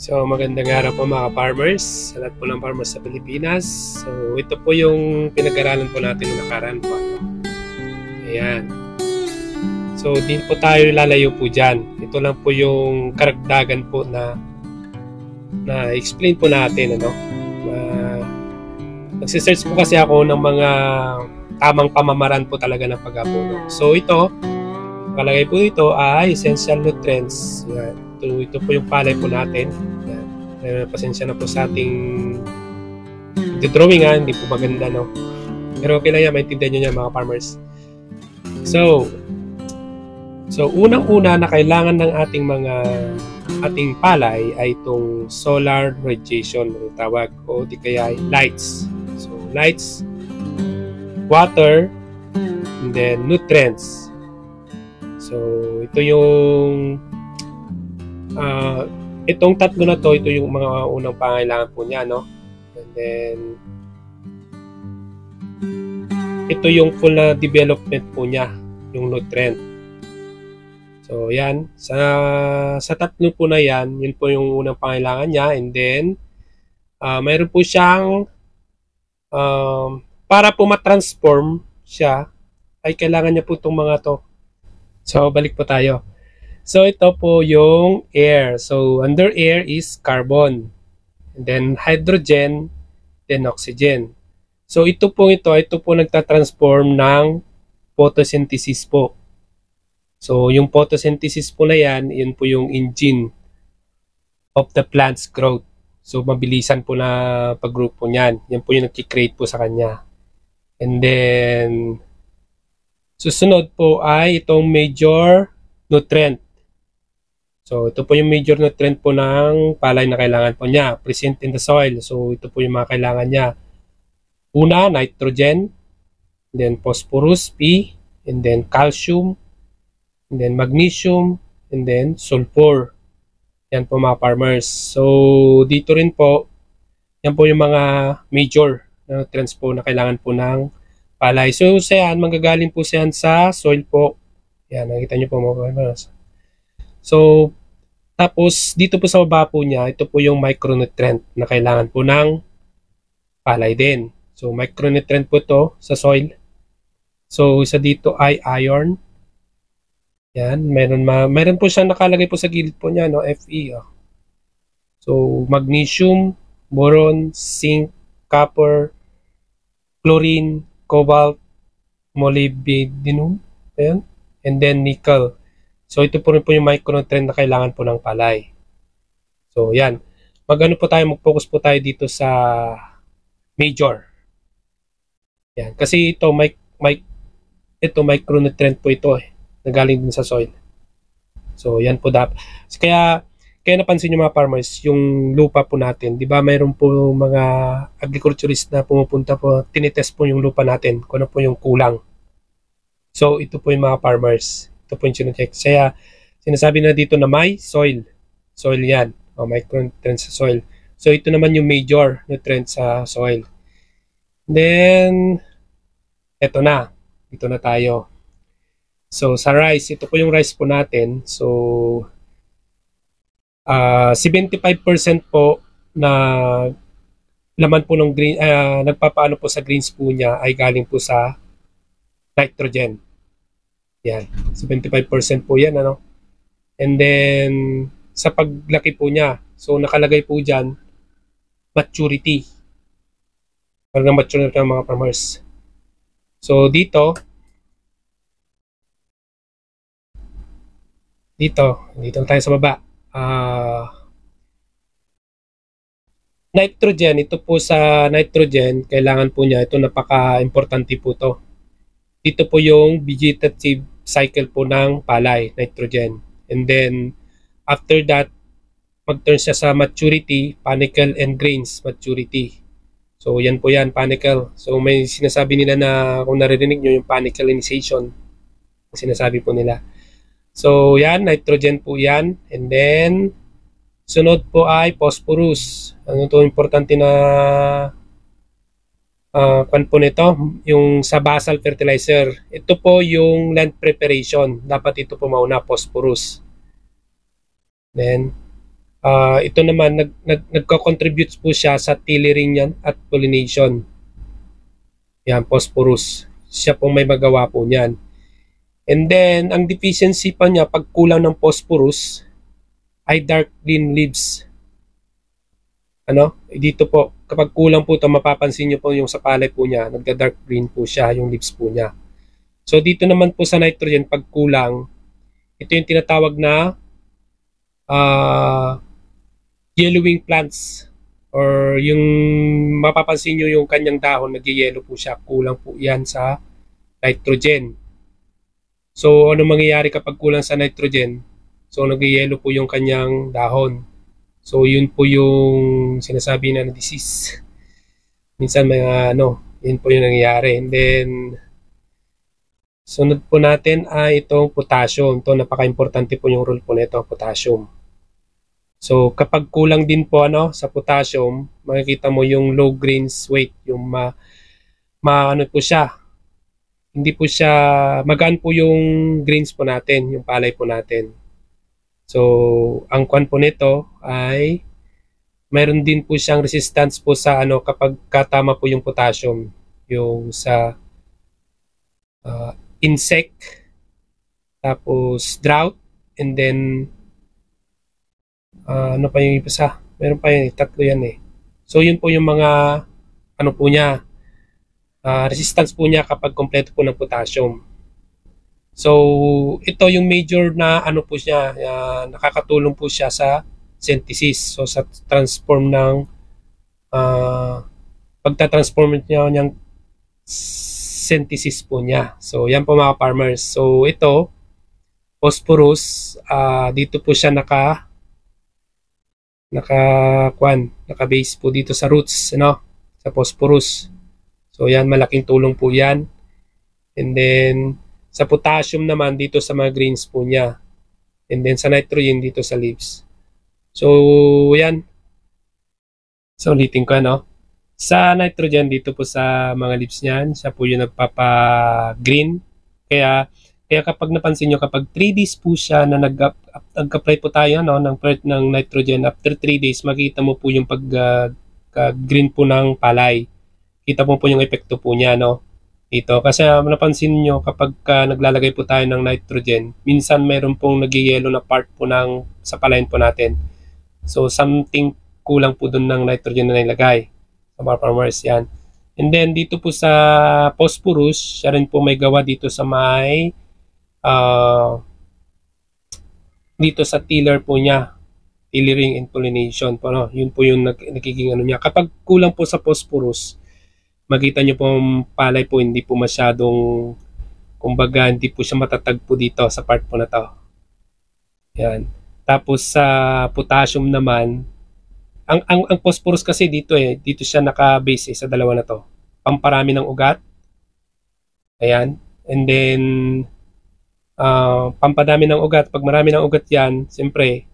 So magandang araw po mga farmers, sa lahat po ng farmers sa Pilipinas. So ito po yung pinag-aralan po natin noong nakaraan po. Ayan. So din po tayo lalayo po dyan. Ito lang po yung karagdagan po na explain po natin. Nagsisearch po kasi ako ng mga tamang pamamaraan po talaga ng pag-apuno. So ito, nakalagay po ito ay essential nutrients. Yan. Ito po yung palay po natin. Pasensya na po sa ating drawing hindi po maganda, no? Pero okay lang yan, maintindihan nyo yan mga farmers. So unang-una na kailangan ng ating palay ay itong solar radiation, ang tawag, o di kaya lights. So lights, water, and then nutrients. So ito yung itong tatlo na to, ito yung mga unang pangailangan po niya, no? And then ito yung full na development po niya, yung nutrient. So yan, sa tatlo po na yan, yun po yung unang pangailangan niya. And then mayroon po siyang para po ma-transform siya, ay kailangan niya po itong mga to. So balik po tayo. So ito po yung air. So under air is carbon, and then hydrogen, then oxygen. So ito po nagtatransform ng photosynthesis po. So yung photosynthesis po na yan, yun po yung engine of the plant's growth. So mabilisan po na pag-grow po niyan. Yan po yung nagki-create po sa kanya. And then susunod po ay itong major nutrient. So ito po yung major nutrient po ng palay na kailangan po niya, present in the soil. So ito po yung mga kailangan niya. Una, nitrogen, then phosphorus, P, and then calcium, and then magnesium, and then sulfur. Yan po mga farmers. So dito rin po, yan po yung mga major nutrients po na kailangan po ng palay. So yan, manggagaling po siyan sa soil po. Yan, nakita nyo po mga farmers. So tapos dito po sa baba po niya, ito po yung micronutrient na kailangan po ng palay din. So micronutrient po to sa soil. So isa dito ay iron. Yan, meron po siya nakalagay po sa gilid po niya, no, Fe. So magnesium, boron, zinc, copper, chlorine, cobalt, molybdenum, ayan, and then nickel. So ito po rin po yung micronutrient na kailangan po ng palay. So yan. Mag-focus po tayo dito sa major. Yan. Kasi ito, micronutrient po ito na galing din sa soil. So yan po dapat. Kaya napansin nyo mga farmers, yung lupa po natin, di ba mayroon po mga agriculturist na pumupunta po, tinitest po yung lupa natin, kung ano po yung kulang. So ito po yung mga farmers. Ito po yung sinecheck. Kaya sinasabi na dito na may soil. Soil yan. O micronutrient sa soil. So ito naman yung major nutrient sa soil. Then ito na. Ito na tayo. So sa rice, ito po yung rice po natin. So 75% po na laman po ng green, nagpapaano po sa greens po niya ay galing po sa nitrogen. Yan, 75% po yan, ano? And then sa paglaki po niya, so nakalagay po dyan maturity. Parang mature na mga farmers. So dito tayo sa baba. Nitrogen, ito po sa nitrogen, kailangan po niya, ito napaka-importante po to. Dito po yung vegetative cycle po ng palay, nitrogen. And then, after that, mag-turn siya sa maturity, panicle and grains maturity. So, yan po yan, panicle. So, may sinasabi nila na, kung naririnig nyo yung panicleization, sinasabi po nila. So, yan, nitrogen po yan. And then, sunod po ay phosphorus. Ano to, importante na kwan po nito, yung sa basal fertilizer. Ito po yung land preparation. Dapat ito po mauna, phosphorus. Then, Ito naman, nagko-contribute po siya sa tillering yan at pollination. Yan, phosphorus. Siya pong may magawa po niyan. And then, ang deficiency pa niya, pag kulang ng phosphorus, ay dark green leaves. Dito po, kapag kulang po ito, mapapansin nyo po yung sa palay po niya, nagda-dark green po siya, yung leaves po niya. So, dito naman po sa nitrogen, pag kulang, ito yung tinatawag na yellowing plants, or yung mapapansin nyo yung kanyang dahon, nag-yellow po siya, kulang po yan sa nitrogen. So, ano mangyayari kapag kulang sa nitrogen? So, nag-yellow po yung kanyang dahon. So, yun po yung sinasabi na disease. Minsan may yun po yung nangyayari. And then, sunod po natin ay itong potassium. Ito, napaka-importante po yung role po nito, potassium. So, kapag kulang din po sa potassium, makikita mo yung low grains weight, yung ano po siya, hindi po siya, magaan po yung grains po natin, yung palay po natin. So, ang kwan po nito ay mayroon din po siyang resistance po sa kapag katama po yung potassium, yung sa insect, tapos drought, and then ano pa yung isa? Meron pa yun, tatlo yan eh. So, yun po yung mga po niya, resistance po niya kapag kompleto po ng potassium. So, ito yung major na po siya, nakakatulong po siya sa synthesis. So, sa transform ng pagtatransform niya ng synthesis po niya. So, yan po mga farmers. So, ito, phosphorus, dito po siya naka-base po dito sa roots, sa phosphorus. So, yan, malaking tulong po yan. And then, sa potassium naman, dito sa mga greens po niya. And then, sa nitrogen, dito sa leaves. So, yan. So, ulitin ko, Sa nitrogen, dito po sa mga leaves niyan, siya po yung nagpapa-green. Kaya kapag napansin nyo, kapag 3 days po siya na nag-apply po tayo ng nitrogen, after 3 days, makita mo po yung pag-green po ng palay. Kita mo po yung epekto po niya, dito. Kasi napansin nyo, kapag naglalagay po tayo ng nitrogen, minsan mayroon pong nag-yellow na part po sa palayan po natin. So, something kulang po dun ng nitrogen na nilagay sa mga farmers, yan. And then, dito po sa phosphorus, siya rin po may gawa dito sa may dito sa tiller po niya, tillering and pollination po, yun po yung nagiging niya. Kapag kulang po sa phosphorus, makita nyo po ang palay po hindi po masyadong, kumbaga hindi po siya matatag po dito sa part po na to. Yan. Tapos sa potassium naman, ang phosphorus kasi dito siya naka-base sa dalawa na to. Pamparami ng ugat. Ayan. And then pampadami ng ugat. Pag marami ng ugat yan, siyempre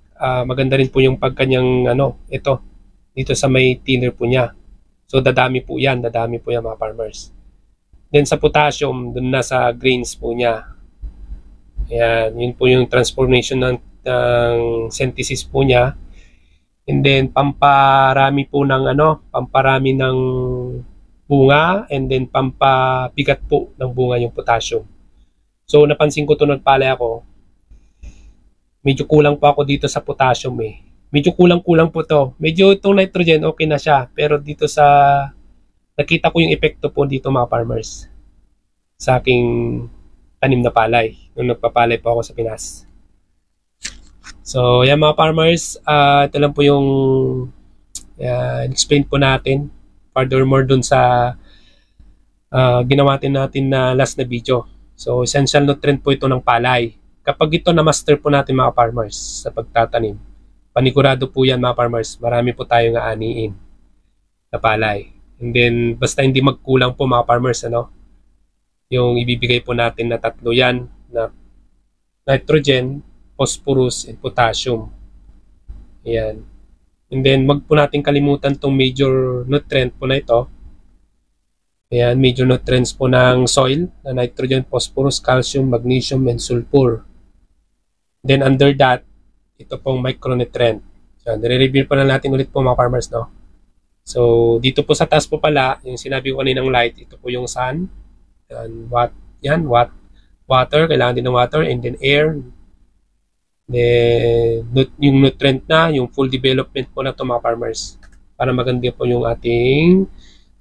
maganda rin po yung pagkanyang ito dito sa may thinner po niya. So dadami po yan mga farmers. Then sa potassium, dun na sa grains po niya. Ayan, yun po yung transformation ng synthesis po niya. And then pamparami po ng pamparami ng bunga, and then pampabigat po ng bunga yung potassium. So napansin ko to nagpalay ako, medyo kulang pa ako dito sa potassium Medyo kulang po to. Medyo itong nitrogen okay na siya, pero dito sa nakita ko yung epekto po dito mga farmers sa aking tanim na palay nung nagpapalay po ako sa Pinas. So, yan mga farmers, ito lang po yung explain po natin furthermore dun sa ginawa natin na last na video. So, essential nutrient po ito ng palay. Kapag ito na-master po natin mga farmers sa pagtatanim, panigurado po yan mga farmers, marami po tayong aaniin na palay. And then, basta hindi magkulang po mga farmers, yung ibibigay po natin na tatlo yan, na nitrogen, phosphorus, and potassium. Ayan. And then, wag po natin kalimutan tong major nutrient po na ito. Ayan, major nutrients po ng soil, na nitrogen, phosphorus, calcium, magnesium, and sulfur. Then, under that, ito pong micronutrient. Yan, nire-review pa na natin ulit po mga farmers, no? So, dito po sa taas po pala, yung sinabi ko kaninang light, ito po yung sun. Yan, water, kailangan din ng water, and then air. Then, yung nutrient na, yung full development po na ito mga farmers. Para maganda po yung ating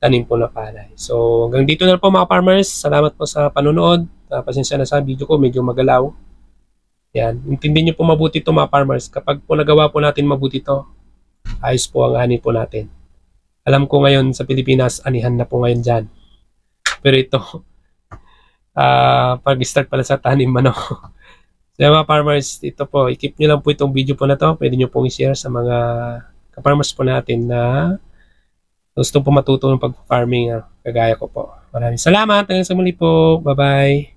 tanim po na palay. So, hanggang dito na po mga farmers. Salamat po sa panonood. Pasensya na sa video ko, medyo magalaw. Yan, intindihin nyo po mabuti ito mga farmers. Kapag po nagawa po natin mabuti ito, ayos po ang ani po natin. Alam ko ngayon sa Pilipinas, anihan na po ngayon dyan. Pero ito, pag-start pala sa tanim, ano. So mga farmers, ito po, i-keep nyo lang po itong video po na to. Pwede nyo pong i-share sa mga ka-farmers po natin na gusto po matuto ng pag-farming, kagaya ko po. Maraming salamat. Hanggang sa muli po. Bye-bye.